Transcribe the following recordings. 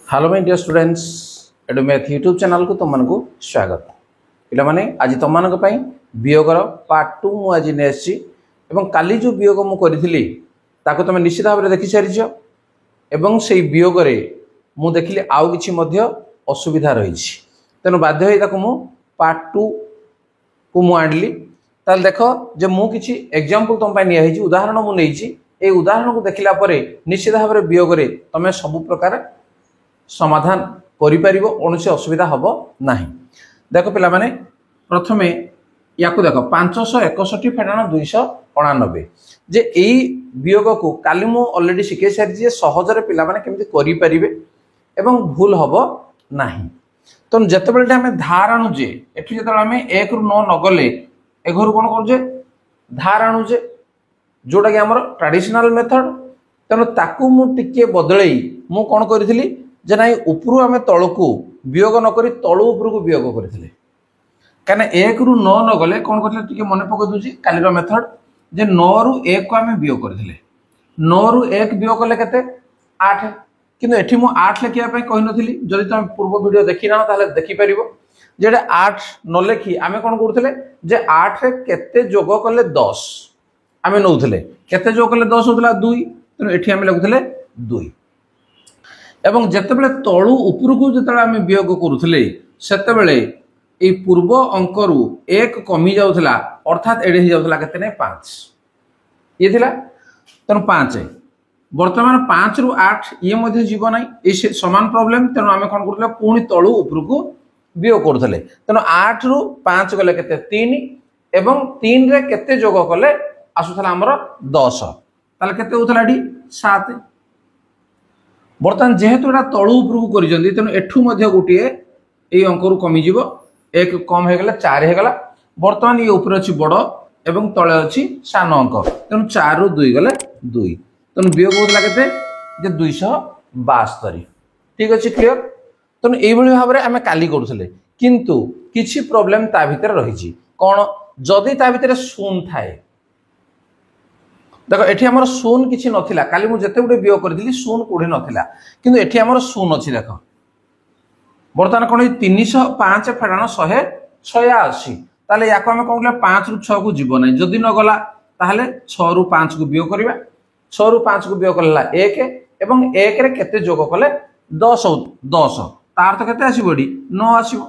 Hello my dear students Edu Math YouTube channel को तुम को स्वागत पिला माने आज तुम मानक पई वियोगर पार्ट 2 मु आज ने आसी एवं काली जो वियोग मु करिथिली ताको तुम निश्चित भाव देखि सारिछ एवं सेही वियोग रे मु देखिली आउ किछि मध्य असुविधा रही तेणु बाध्य होई ताको मु पार्ट 2 को मु आडली ताल देखो जे मु किछि एग्जांपल तुम पई निया हिछि उदाहरण मु नेइछि ए उदाहरण को देखिला परे निश्चित भाव रे वियोग रे तमे सब प्रकार समाधान करिपारिबो कोनोसी असुविधा हबो नाही। देखो पिला माने प्रथमे याकु देखो 561 फेडाण 289 जे एई वियोग को काली मु ऑलरेडी शिखे सारि जे सहज रे पिला माने केमति करि परिबे एवं भूल हबो नाही। तो जते बेले हमें धार आणु जे एठि जते हमें 1 रु 9 न गले ए घर कोन कर जे धार आणु जे जोटा कि हमर ट्रेडिशनल मेथड तनो ताकू मु टिके बदलई मु कोन करिथिली जे नाइ उपरु आमे तळकू वियोग न करी तळु उपरु को वियोग करथिले काने 1 रु 9 न गले कोन करथिले टिके मने पकै दुची काली रो मेथड जे 9 रु 1 को आमे वियोग करथिले 9 रु 1 वियोग कले केते 8 किंतु एठी मु 8 लेखिया पई कहि नथिली जदि तुम पूर्व वीडियो देखि ना ताले देखि परिबो जेडे 8 न लेखि आमे कोन करथिले जे 8 रे केते जोग कले 10 आमे नउथिले केते जोग कले 10 होतला 2 तनो एठी आमे लगुथिले 2 एवं जेतेबेले तळु उपरकू जेतेबेले आमे वियोग करूथिले सेतेबेले ए पूर्व अंकरू 1 कमी जाउथला अर्थात एडे ही जाउथला केते नै 5 ये थिला तनो 5 वर्तमान 5 रु 8 ये मध्ये जीव नै ए समान प्रॉब्लम तनो आमे कोन करथले पुनी तळु उपरकू वियोग करूथले तनो 8 रु 5 गले केते 3 एवं 3 रे केते जोग कले आसुथला हमर 10 ताले केते होथला डी 7 बर्तमान जेहेतु एटा तळु उपरकू करिजंदी तेनु एठू मध्ये गुटिए ए अंकरू कमी जीवो 1 कम हे गेला 4 हे गेला बर्तमान ये ऊपर अछि बड़ एवं तळे अछि सान अंक तेनु 4 रु 2 गले 2 तेनु वियोग होतला केते जे 272 ठीक अछि क्लियर तेनु एई भली भाबरे हमें काली करूथले किंतु किछि प्रॉब्लम ता भीतर रहिछि कोन जदी ता भीतर शून्य थाए देखो एठी हमर शून्य किछि नथिला काली मु जते गुडे वियोग करथिली शून्य कोढे नथिला किंतु एठी हमर शून्य अछि देखो वर्तमान कोन 305 फेडाण 186 ताले याको हम कोन 5 रु 6 को जीव नै जदी न गला ताले 6 रु 5 को वियोग करबा 6 रु 5 को वियोग करला 1 एवं 1 रे केते जोग कले 10 10 तार तो केते आसी बडी 9 आसीबो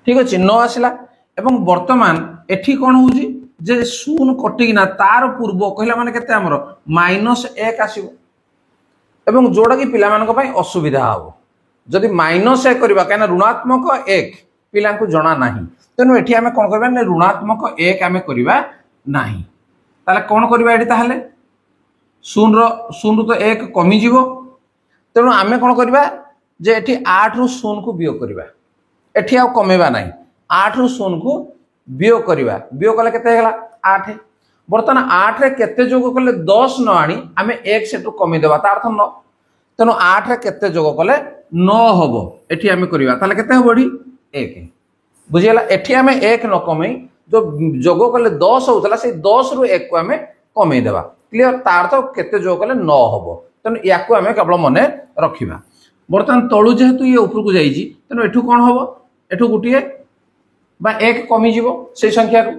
ठीक अछि 9 आसिला एवं वर्तमान एठी कोन होउजी जे शून्य कटिना तार पूर्व कहला माने केते हमर -1 आसीबो एवं जोडा कि पिला मानक पई असुविधा हबो जदि -1 करबा काना ऋणात्मक 1 पिला को जणा नाही तेनु एठी हमें कोन करबा ने ऋणात्मक 1 हमें करबा नाही ताले कोन करबा एठी ताले शून्य तो 1 कमी जीवो तेनु हमें कोन करबा जे एठी 8 रु 0 को वियोग करबा एठी आ कमेबा नाही 8 रु 0 को वियोग करबा वियोग कले केते हेला 8 बर्तन 8 रे केते जोग कले 10 न आनी हमें 1 सेटु कमी देबा त अर्थ 9 तनो 8 रे केते जोग कले 9 हबो एठी हमें करबा ताले केते हबोडी 1 बुझियला एठी हमें 1 न कमे जो जोग कले 10 होतला से 10 रु 1 को हमें कमे देबा क्लियर तार तो केते जोग कले 9 हबो तनो याकू हमें केवल मने रखिबा बर्तन तळु जेहेतु ये ऊपर को जाईची तनो एठू कोन हबो एठू गुटिए बा 1 कमी जीवो से संख्या रो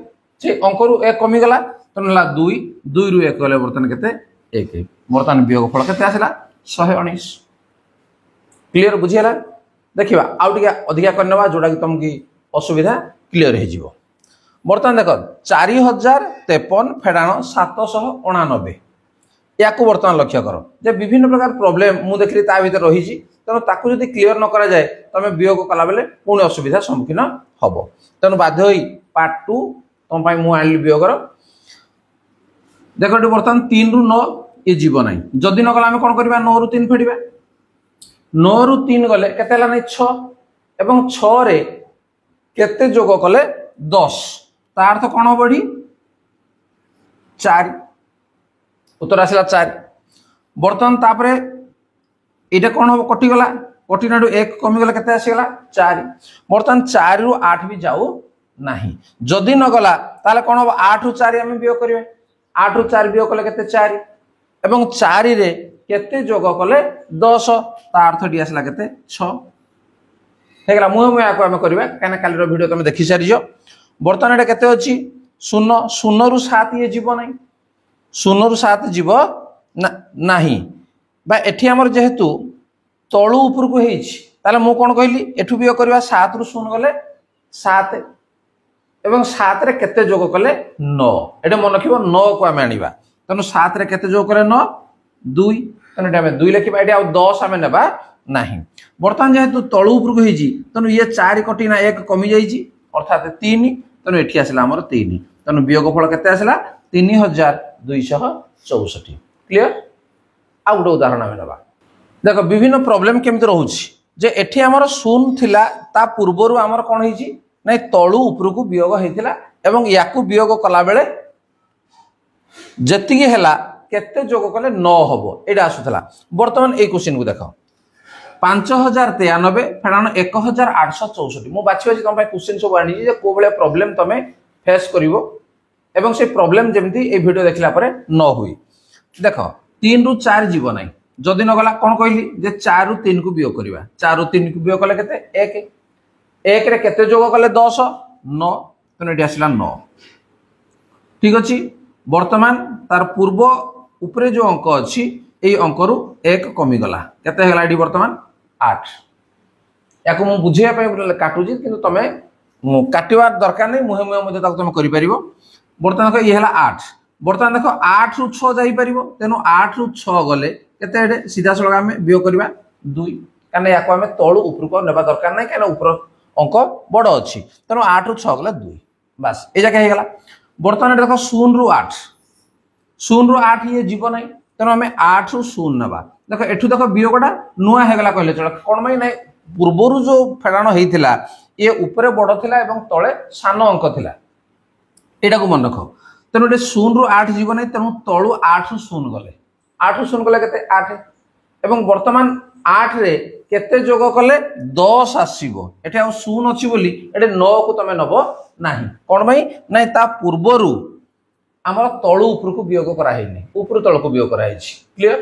से अंक रु 1 कमी गला तनो ला 2 2 रु 1 गले बर्तन केते 1 बर्तन वियोग फल केते आसिला 119 क्लियर बुझियला देखिबा आउ टिका अधिका करनबा जोडा कि तुम की असुविधा क्लियर हे जीवो बर्तन देखो 4053 फेडाण 789 याकू बर्तमान लक्ष्य करो जे विभिन्न प्रकार प्रॉब्लम मु देखली ता भीतर रही छी तनो ताकू जदी क्लियर न करा जाय तमे वियोग कला बेले पुणी असुविधा सम्मुखीन हबो तनो बाध्य होई पार्ट 2 तुम पाई मु आनली वियोग रो देखो बर्तमान 3 रु 9 ये जीव नाही जदी न गला हम कोन करबा 9 रु 3 फेडिबा 9 रु 3 गले केते ला नै 6 एवं 6 रे केते जोग कले 10 ता अर्थ कोन बढी 4 उत्तर आसिला 4 बर्तमान तापरे एटा कोन हो कटि गला कटिनाडू 1 कमी गला केते आसी गला 4 बर्तमान 4 रु 8 भी जाऊ नाही जदी न गला ताले कोन हो 8 रु 4 हम वियोग करिवे 8 रु 4 वियोग कले केते 4 एवं 4 रे केते जोग कले 10 ता अर्थ डी आसला केते 6 हेगला मुहे मुहे आको आमे करबा काना कालीर वीडियो तुम देखि सारिजो वर्तमान एटा केते अछि 0 0 रु 7 ये जीव नै 0 रु 7 जीव नाही बा एठी हमर जेहेतु तळु ऊपर को हेछि ताले मु कोन कहली एठु बियो करबा 7 रु 0 गले 7 एवं 7 रे केते जोग कले 9 एटा मन रखिबो 9 को आमे आनिबा तनु 7 रे केते जोग करे 9 2 तनु एटा आमे 2 लिखिबा एटा 10 आमे नेबा नाही वर्तमान जेहेतु तळु ऊपर को हेछि तनु ये 4 कटी ना 1 कमी जाईछि अर्थात 3 तनु एठी आसला हमर 3 तनु वियोग फल केते आसला 3264 क्लियर आ गोटे उदाहरण आमे नेबा देखो विभिन्न प्रॉब्लम केमिति रहउछि जे एठी हमर शून्य थिला ता पूर्वरु हमर कोन हेछि नै तळु ऊपर को वियोग हेतिला एवं याकु वियोग कला बेले जति हेला केते जोग कले 9 हबो एडा आसुथला वर्तमान ए क्वेश्चन को देखो 5093 फेडान 1864 मु बाछि अछि तम क्वेश्चन सब आनी जे को बेले प्रॉब्लम तमे फेस करिवो एवं से प्रॉब्लम जेमति ए वीडियो देखला परे न होई देखो 3 रु 4 जीव नै जदि न गला कोन कहली जे 4 रु 3 को वियोग करबा 4 रु 3 को वियोग कले केते 1 1 रे केते जोग कले 10 9 तने एडी आसला 9 ठीक अछि वर्तमान तार पूर्व ऊपरे जो अंक अछि एई अंक रु 1 कमी गला केते हेला एडी वर्तमान 8 याको मु बुझिया पय काटुजी किंतु तमे काटिवा दरकार नै मुहे मुहे मध्ये ताको तमे करि परिबो वर्तमान को ये हेला 8 वर्तमान देखो 8 रु 6 जाई परिबो तेनु 8 रु 6 गले केते एडे सीधा सळग हमें वियोग करबा 2 काने याको हमें तळु ऊपर को नेबा दरकार नै काने ऊपर अंक बड़ अछि तेनु 8 रु 6 गले 2 बस ए जाके हे गला वर्तमान देखो 0 रु 8 0 रु 8 ये जीव नै तेनु हमें 8 रु 0 नेबा देखो एठु देखो वियोगटा नुआ हे गला कहले चल कोन मै नै पूर्वरु जो फेडाण हेतिला ये ऊपर बड़ थिला एवं तळे सानो अंक थिला एटा को मन रखो तेनु एटे 0 रु 8 जीव नै तेनु तळु 8 रु 0 गले 8 रु 0 गले केते 8 एवं वर्तमान 8 रे केते जोग कले 10 आसीबो एठे आ 0 अछि बोली एटे 9 को तमे नबो नाही कोन भाई नै ता पूर्वरु हमर तळु ऊपर को वियोग करा हेनी ऊपर तळ को वियोग करा हेछि क्लियर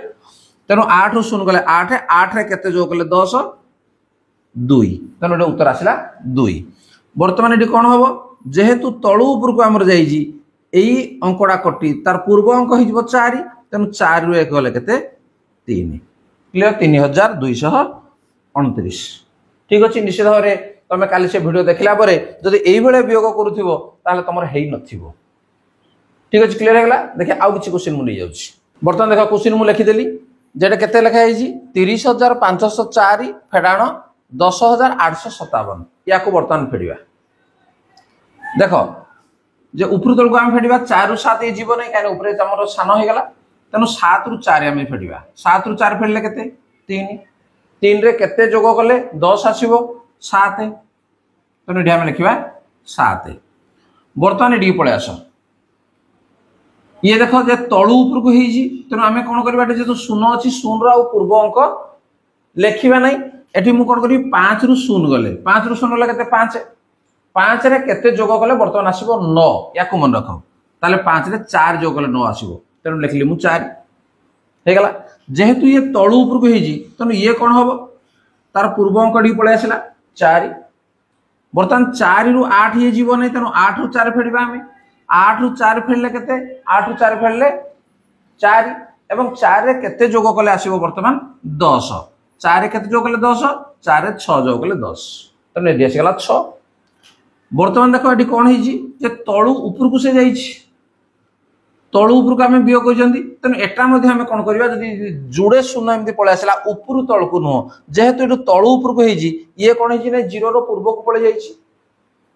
तेनु 8 रु 0 गले 8 8 रे केते जोग कले 10 2 तेनु एटे उत्तर आसिला 2 वर्तमान एटी कोन हबो जेहेतु तळु ऊपर को हमर जाईजी एई अंकड़ा कटी तार पूर्व अंक हिजबो 4 तेनु 4 रु 1 गले केते 3 क्लियर 3229 ठीक अछि निश्चित भाबरे तमे काली से वीडियो देखला परे जदि एई बेले वियोग करूथिबो ताले तमर हेई नथिबो ठीक अछि क्लियर हेगला देखि आउ किछि क्वेश्चन मु नै जाउछि वर्तमान देखा क्वेश्चन मु लिखि देली जेटा केते लिखा हेजी 30504 फेडाण 10857 या को वर्तमान फेडिबा देखो जे ऊपर तल को हम फेडिबा 4 रु 7 ए जीव नै काने ऊपर हमर सानो हे गला तनु 7 रु 4 हम फेडिबा 7 रु 4 फेडले केते 3 3 रे केते जोग कले 10 आसीबो 7 तनु एडी हम लिखिबा 7 वर्तमान एडी पळे आसो ये देखो जे तळु ऊपर को हेजी तनु हमें कोन करबा जे तो 0 अछि 0 रा पूर्व अंक लेखिबा नै एठी मु कोन करी 5 रु 0 गले 5 रु 0 गले केते 5 5 रे केते जोग कले वर्तमान आसीबो 9 याको मन रखो ताले 5 रे 4 जोग कले 9 आसीबो तनु लिखली मु 4 हे गला जेहेतु ये तळु ऊपर को हेजी तनु ये कोन हबो तार पूर्व अंक डी पळे आसिला 4 वर्तमान 4 रु 8 ये जीव नै तनु 8 रु 4 फेडिबा हमें 8 रु 4 फेडले केते 8 रु 4 फेडले 4 एवं 4 रे केते जोग कले आसीबो वर्तमान 10 4 रे केते जोग कले 10 4 रे 6 जोग कले 10 तने एडी आसी गला 6 वर्तमान देखो एडी कोन हेजी जे तळु ऊपर को से जाईछि तळु ऊपर को हमें बियो कइजंदी तने एटा मध्ये हमें कोन करबा जदी जुडे शून्य एमती पळे आसला ऊपर तळ को न जेहेतु एडु तळु ऊपर को हेजी ये कोन हेजी नै 0 रो पूर्व को पळे जाईछि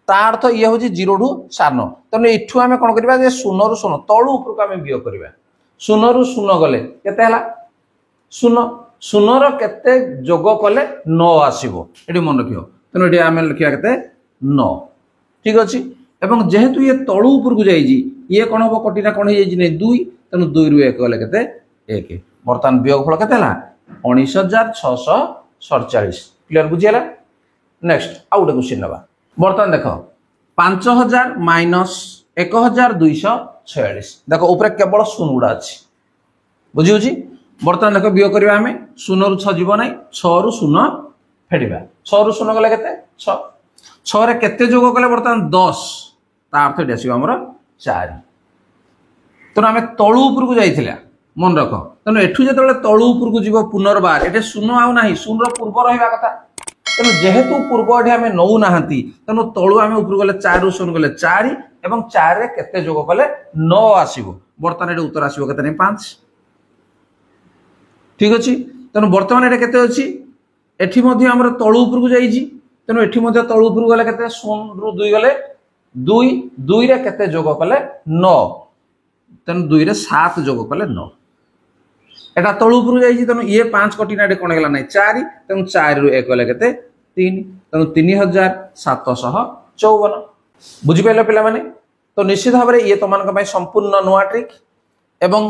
ता अर्थ ये होजी 0 रु सानो तने इठु हमें कोन करबा जे 0 रु 0 तळु ऊपर को हमें बियो करबा 0 रु 0 गले केते हला 0 0 रो केते जोग कले 9 आसीबो एडी मन रखियो तने एडी हमें लिखिया केते 9 ठीक अछि एवं जेहेतु ये तळु ऊपर को जाईजी ये कोन हो कटिना कोन हे नै 2 तने 2 रु 1 गले केते 1 वर्तमान वियोग फल केते हला 19647 क्लियर बुझियला नेक्स्ट आ उडे क्वेश्चन नबा वर्तमान देखो 5000 माइनस 1246 देखो ऊपर केवल शून्य गुड़ा अच्छी बुझी बर्तमान देख वियोग करवा आम 0 रु 6 जीव ना 6 रु 0 फेड़ा 6 रु 0 गले के 6 रे केते जोग कले बर्तमान 10 ता अर्थ ये आसो आमर 4 तेणु आम तलू उपर को जाइला मन रख तेणु एठू जो तलू उपर को जीव पुनर्बार ये 0 आउ ना 0 पूर्व रहा कथा तेणु जेहेतु पूर्व एठी आम नौ ना तेणु तलू आम उपर गले 4 रु 0 गले 4 एवं 4 रे केते जोग कले 9 आसीबो बर्तमान ये उत्तर आसीबो केते 5 ठीक अच्छे तेणु बर्तमान ये केते अच्छी एठी मध्य आमर तलू उपर को जाइछि तेणु एठी मध्य तलू उपर गले केते 0 रु 2 गले 2 रे केते जोग कले 9 तेणु 2 रे 7 जोग कले 9 एटा तलू उपर जाइछि तेणु ये 5 कटिना एटे कोन गेला नै 4 तेणु 4 रु 1 गले केते 3 तेणु 3754 बुझि पाइलो पिला माने तो निश्चित भाव में ये तुम संपूर्ण नुआ ट्रिक एवं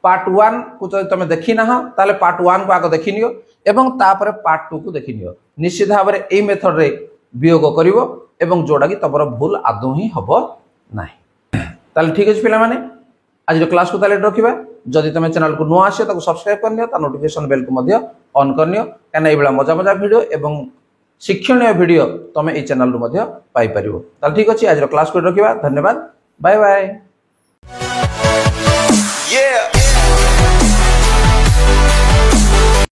पार्ट 1 को जो तुम देखी ना ताले पार्ट 1 को आग देखी नियो एवं तापर पार्ट 2 को देखी नियो निश्चित भाव में यही मेथड रे वियोग करिवो एवं जोड़ा कि तमर भूल आदौ ही हबो नाही ताले ठीक अछि पिला माने आज क्लास को ताले रखिबा जदि तुम चैनल को नुआ आसे ताको सब्सक्राइब करनियो ता नोटिफिकेशन बेल को मध्य ऑन करनियो काना एबला मजा मजा वीडियो एवं शिक्षणीय वीडियो तुम ए चैनल रु मध्य पाई परिबो ताले ठीक अछि आज क्लास को रखिबा धन्यवाद बाय बाय।